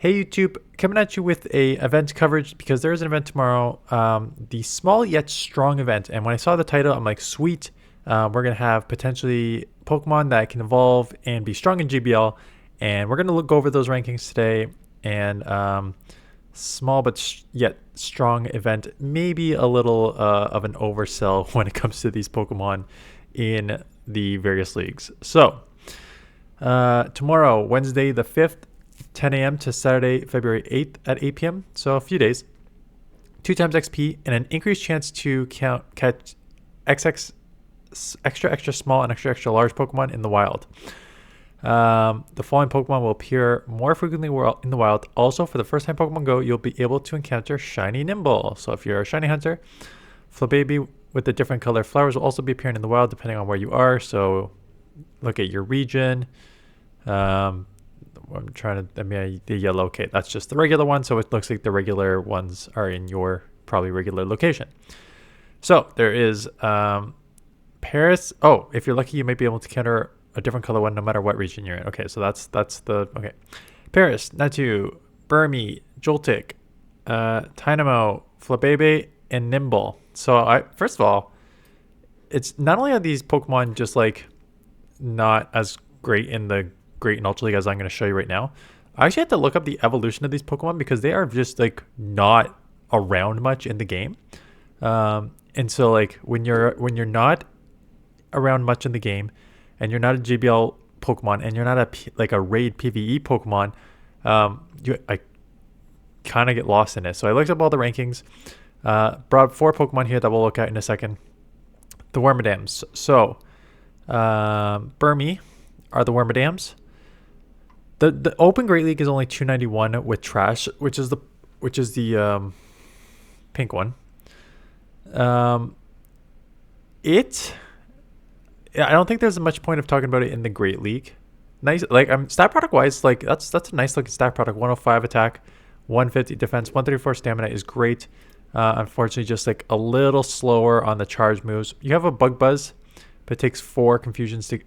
Hey YouTube, coming at you with a event coverage because there is an event tomorrow, the small yet strong event. And when I saw the title, I'm like, sweet, we're gonna have potentially Pokemon that can evolve and be strong in GBL, and we're gonna go over those rankings today. And small but yet strong event, maybe a little of an oversell when it comes to these Pokemon in the various leagues. So tomorrow, Wednesday the 5th, 10 a.m. to Saturday, February 8th at 8 p.m. So a few days. 2 times XP and an increased chance to catch XX extra small and extra large Pokemon in the wild. The following Pokemon will appear more frequently in the wild. Also, for the first time Pokemon Go, you'll be able to encounter Shiny Nimble. So if you're a Shiny Hunter, Flababy with the different color flowers will also be appearing in the wild depending on where you are. So look at your region. I'm trying to, the yellow, okay, that's just the regular one. So it looks like the regular ones are in your probably regular location. So there is Paris. Oh, if you're lucky, you might be able to encounter a different color one no matter what region you're in. Okay, so that's the, okay. Paris, Natu, Burmy, Joltik, Tynamo, Flabebe, and Nimble. So first of all, it's not only are these Pokemon just like not as great in the Great and Ultra League as I'm going to show you right now. I actually had to look up the evolution of these Pokemon because they are just like not around much in the game. And so like when you're not around much in the game and you're not a GBL Pokemon and you're not a raid PvE Pokemon, I kind of get lost in it. So I looked up all the rankings, brought up 4 Pokemon here that we'll look at in a second. The Wormadams. So Burmy are the Wormadams. The Open Great League is only 291 with Trash, which is the pink one. I don't think there's much point of talking about it in the Great League. Nice, like stat product wise, like that's a nice looking stat product. 105 attack, 150 defense, 134 stamina is great. Unfortunately, just like a little slower on the charge moves. You have a Bug Buzz, but it takes 5 confusions to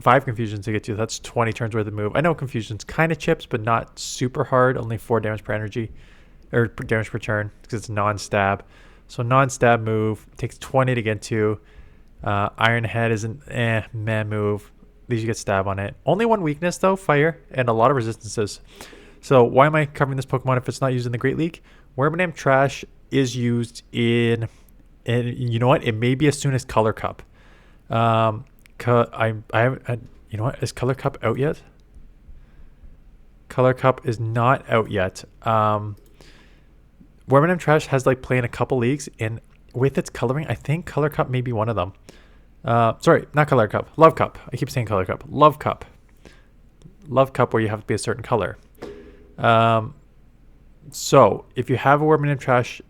get you. That's 20 turns worth of move. I know confusions kind of chips, but not super hard. Only 4 damage per energy, or damage per turn, because it's non-stab. So non-stab move takes 20 to get to. Iron Head is an man move. At least you get stab on it. Only one weakness though, fire, and a lot of resistances. So why am I covering this Pokemon if it's not used in the Great League? Wormadam Trash is used and you know what? It may be as soon as Color Cup. I haven't, you know what, is Color Cup out yet? Color Cup is not out yet. Wormadam Trash has like played in a couple leagues, and with its coloring, I think Color Cup may be one of them. Sorry, not Color Cup, Love Cup. I keep saying Color Cup. Love Cup, where you have to be a certain color. So if you have a Wormadam Trash,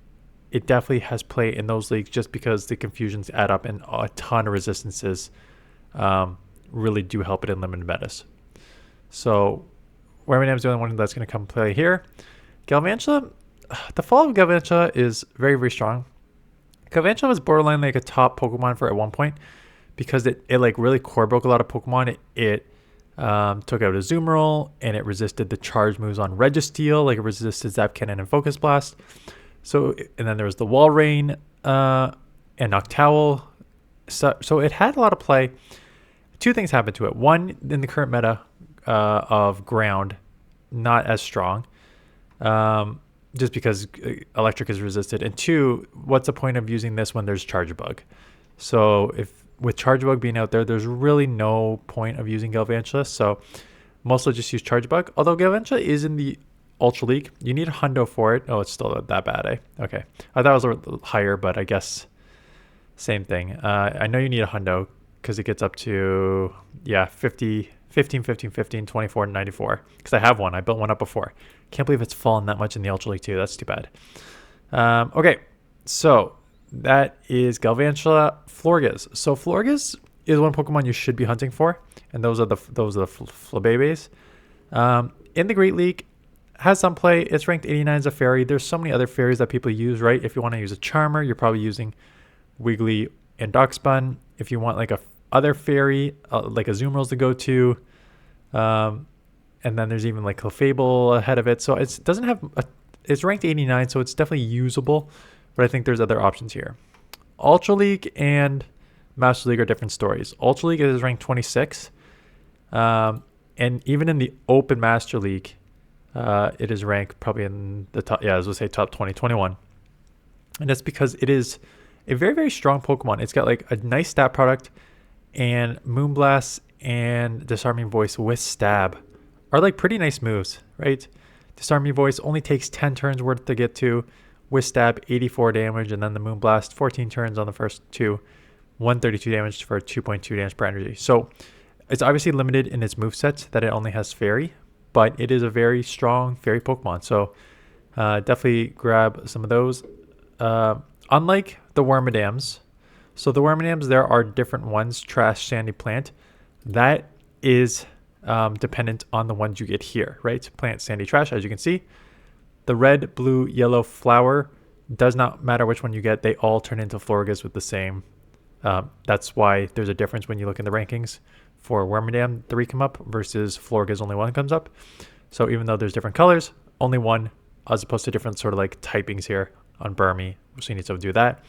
it definitely has play in those leagues just because the confusions add up and a ton of resistances really do help it in limited metas. So Wormadam's the only one that's going to come play here. Galvantula, the fall of Galvantula is very, very strong. Galvantula was borderline like a top Pokemon for at one point because it like really core broke a lot of Pokemon. It took out a Azumarill and it resisted the charge moves on Registeel, like it resisted Zap Cannon and Focus Blast. So, and then there was the Wall Rain and Noctowl. So it had a lot of play. 2 things happened to it. One, in the current meta of ground, not as strong, just because electric is resisted. And 2, what's the point of using this when there's Charge Bug? So if with Charge Bug being out there, there's really no point of using Galvantula. So mostly just use Charge Bug. Although Galvantula is in the Ultra League, you need a hundo for it. Oh, it's still that bad, eh? Okay, I thought it was a little higher, but I guess same thing. I know you need a hundo because it gets up to 15, 24, and 94. Because I have one. I built one up before. Can't believe it's fallen that much in the Ultra League too. That's too bad. Okay, so that is Galvantula. Florges. So Florges is one Pokemon you should be hunting for, and those are the Flabebes. In the Great League, has some play. It's ranked 89 as a fairy. There's so many other fairies that people use, right? If you want to use a Charmer, you're probably using Wiggly and Darkspun. If you want like a other fairy, like a Azumarill to go to, and and then there's even like Clefable ahead of it. So it doesn't have it's ranked 89, so it's definitely usable, but I think there's other options here. Ultra League and Master League are different stories. Ultra League is ranked 26, and even in the Open Master League, it is ranked probably in the top, yeah, as we'll say top 20, 21. And that's because it is a very, very strong Pokemon. It's got like a nice stat product, and Moonblast and Disarming Voice with Stab are like pretty nice moves, right? Disarming Voice only takes 10 turns worth to get to. With Stab, 84 damage, and then the Moonblast, 14 turns on the first two, 132 damage for 2.2 damage per energy. So it's obviously limited in its moveset that it only has Fairy, but it is a very strong Fairy Pokemon. So definitely grab some of those. Unlike the Wormadams, so the Wormadams, there are different ones, Trash, Sandy, Plant. That is dependent on the ones you get here, right? Plant, Sandy, Trash, as you can see. The red, blue, yellow flower does not matter which one you get. They all turn into Florges with the same. That's why there's a difference when you look in the rankings. For Wormadam, 3 come up versus Florges, only 1 comes up. So even though there's different colors, only 1, as opposed to different sort of like typings here on Burmy. So you need to do that.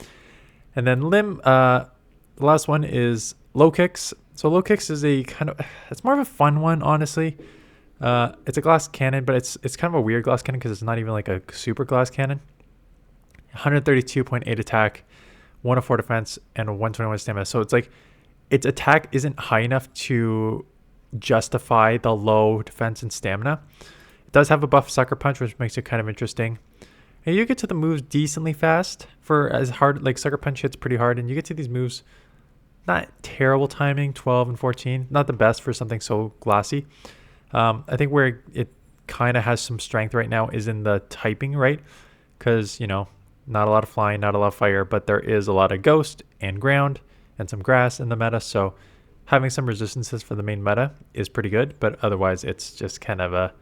And then Limb, the last one is Low Kicks. So Low Kicks is a kind of, it's more of a fun one, honestly. It's a glass cannon, but it's kind of a weird glass cannon because it's not even like a super glass cannon. 132.8 attack, 104 defense, and 121 stamina. So it's like its attack isn't high enough to justify the low defense and stamina. It does have a buff Sucker Punch, which makes it kind of interesting. And you get to the moves decently fast for as hard, like Sucker Punch hits pretty hard, and you get to these moves, not terrible timing, 12 and 14, not the best for something so glassy. I think where it kind of has some strength right now is in the typing, right? Because, you know, not a lot of flying, not a lot of fire, but there is a lot of ghost and ground and some grass in the meta. So having some resistances for the main meta is pretty good, but otherwise it's just kind of a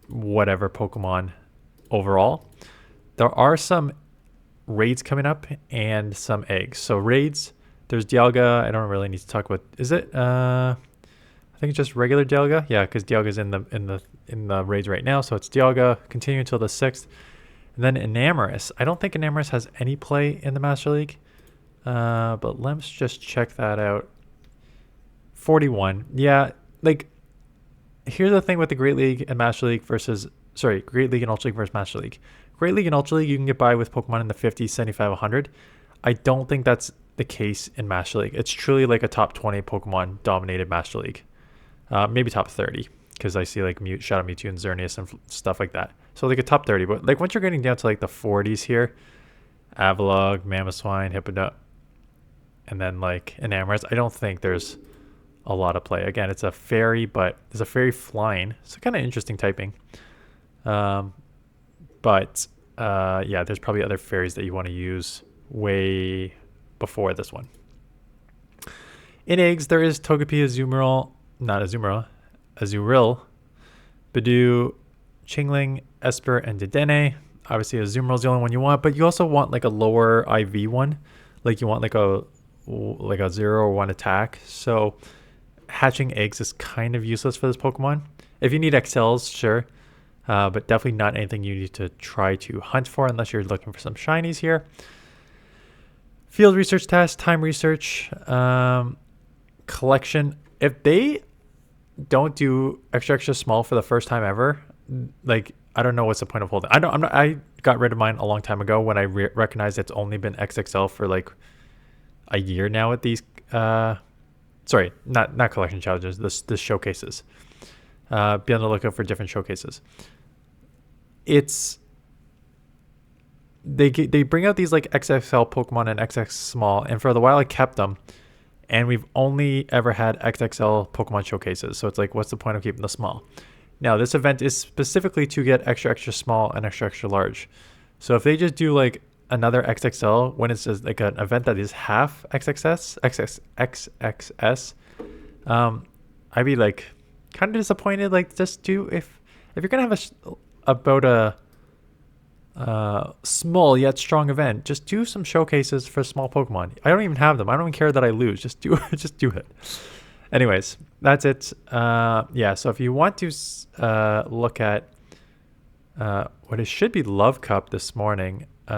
whatever Pokemon overall. There are some raids coming up and some eggs. So raids, there's Dialga. I don't really need to talk about, is it? I think it's just regular Dialga. Yeah, because Dialga's in the raids right now. So it's Dialga, continue until the 6th. And then Enamorus. I don't think Enamorus has any play in the Master League. But let's just check that out. 41. Yeah, like, here's the thing with the Great League and Master League versus, sorry, Great League and Ultra League versus Master League. Great League and Ultra League, you can get by with Pokemon in the 50s, 75, 100. I don't think that's the case in Master League. It's truly like a top 20 Pokemon dominated Master League. Maybe top 30, because I see like Shadow Mewtwo and Xerneas and stuff like that. So like a top 30, but like once you're getting down to like the 40s here, Avalugg, Mamoswine, Hippodot, and then like Enamorus, I don't think there's a lot of play. Again, it's a fairy, but it's a fairy flying. So kind of interesting typing. Yeah, there's probably other fairies that you want to use way before this one. In eggs, there is Togepi, Azumarill, Bidoof, Chingling, Esper, and Dedenne. Obviously, Azumarill's the only one you want, but you also want like a lower IV one. Like you want like a 0 or 1 attack. So hatching eggs is kind of useless for this Pokemon. If you need XLs, sure. But definitely not anything you need to try to hunt for unless you're looking for some shinies here. Field research test, time research, collection. If they don't do extra small for the first time ever, like, I don't know what's the point of holding. I got rid of mine a long time ago when I recognized it's only been XXL for like a year now at these sorry, not collection challenges, the showcases. Be on the lookout for different showcases. They bring out these like XXL Pokemon and XX small, and for the while I kept them, and we've only ever had XXL Pokemon showcases. So it's like, what's the point of keeping the small? Now this event is specifically to get extra small and extra large. So if they just do like another XXL when it's like an event that is half XXS, I'd be like kind of disappointed. Like, just do, if you're gonna have about a small yet strong event, just do some showcases for small Pokemon. I don't even have them. I don't even care that I lose. Just do it. Anyways, that's it. Yeah, so if you want to look at what it should be Love Cup this morning, where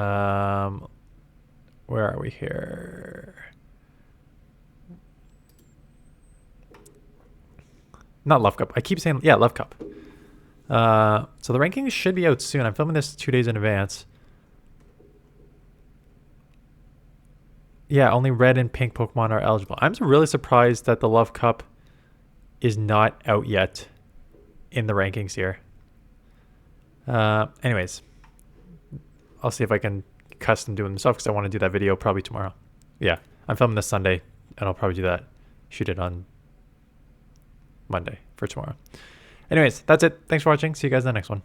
are we here? Not Love Cup. I keep saying, yeah, Love Cup. So the rankings should be out soon. I'm filming this 2 days in advance. Yeah, only red and pink Pokemon are eligible. I'm really surprised that the Love Cup is not out yet in the rankings here. Anyways, I'll see if I can custom do them stuff because I want to do that video probably tomorrow. Yeah, I'm filming this Sunday and I'll probably do that. Shoot it on Monday for tomorrow. Anyways, that's it. Thanks for watching. See you guys in the next one.